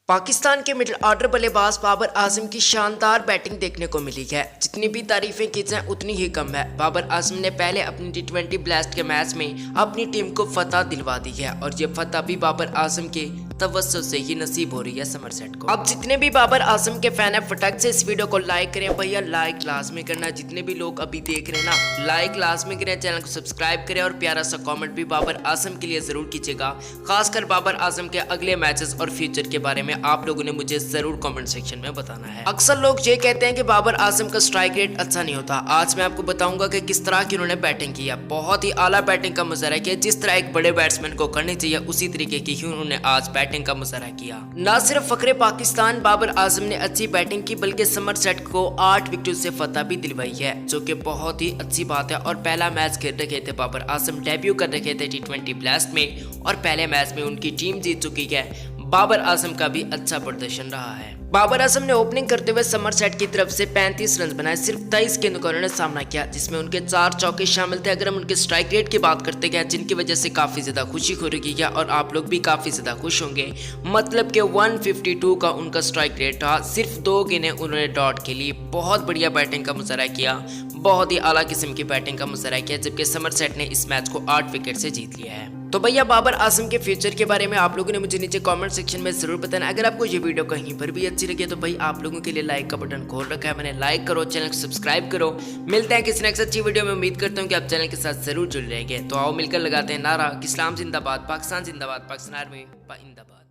पाकिस्तान के middle order बल्लेबाज बाबर आजम की शानदार बैटिंग देखने को मिली है। जितनी भी तारीफें की जाएं उतनी ही कम है। बाबर आजम ने पहले अपनी T20 ब्लास्ट के मैच में अपनी टीम को फतह दिलवा दी है और ये फतह भी बाबर आजम के तवज्जो से ही नसीब हो रही है समरसेट को। अब जितने भी बाबर आजम के फैन है फटाक से इस वीडियो को लाइक करें भैया, लाइक लाजमी करना। जितने भी लोग अभी देख रहे हैं ना, लाइक लाजमी करें, चैनल को सब्सक्राइब करें और प्यारा सा कमेंट भी बाबर आजम के लिए जरूर कीजिएगा। खासकर बाबर आजम के अगले मैचेस और फ्यूचर के बारे में आप लोगों ने मुझे जरूर कमेंट सेक्शन में बताना है। अक्सर लोग ये कहते हैं कि बाबर आजम का स्ट्राइक रेट अच्छा नहीं होता। आज मैं आपको बताऊंगा कि किस तरह की उन्होंने बैटिंग किया। बहुत ही आला बैटिंग का मुजाहरा किया। जिस तरह एक बड़े बैट्समैन को करनी चाहिए उसी तरीके की ही उन्होंने आज बैटिंग का मुजाहरा किया। न सिर्फ फखरे पाकिस्तान बाबर आजम ने अच्छी बैटिंग की बल्कि समरसेट को 8 विकेटों से फतह भी दिलवाई है, जो कि बहुत ही अच्छी बात है। और पहला मैच खेल रहे थे बाबर आजम, डेब्यू कर रहे थे T20 ब्लास्ट में और पहले मैच में उनकी टीम जीत चुकी है। बाबर आजम का भी अच्छा प्रदर्शन रहा है। बाबर आजम ने ओपनिंग करते हुए समरसेट की तरफ से 35 रन बनाए। सिर्फ 23 गेंदों का उन्होंने सामना किया, जिसमें उनके 4 चौके शामिल थे। अगर हम उनके स्ट्राइक रेट की बात करते गए, जिनकी वजह से काफी ज्यादा खुशी हो रही है और आप लोग भी काफी ज्यादा खुश होंगे। मतलब कि 152 का उनका स्ट्राइक रेट था। सिर्फ 2 गेंदें उन्होंने डॉट के लिए बहुत बढ़िया बैटिंग का मुजाहरा किया, बहुत ही आला किस्म की बैटिंग का मुजाहरा किया, जबकि समरसेट ने इस मैच को 8 विकेट से जीत लिया है। तो भैया बाबर आजम के फ्यूचर के बारे में आप लोगों ने मुझे नीचे कमेंट सेक्शन में जरूर बताना। अगर आपको ये वीडियो कहीं पर भी अच्छी लगे तो भाई आप लोगों के लिए लाइक का बटन खोल रखा है मैंने, लाइक करो, चैनल को सब्सक्राइब करो। मिलते हैं किसी नेक्स्ट अच्छी वीडियो में। उम्मीद करता हूँ कि आप चैनल के साथ जरूर जुड़ रहेंगे। तो आओ मिलकर लगाते हैं नारा, इस्लाम जिंदाबाद, पाकिस्तान जिंदाबाद, पाकिस्तान आर्मी जिंदाबाद।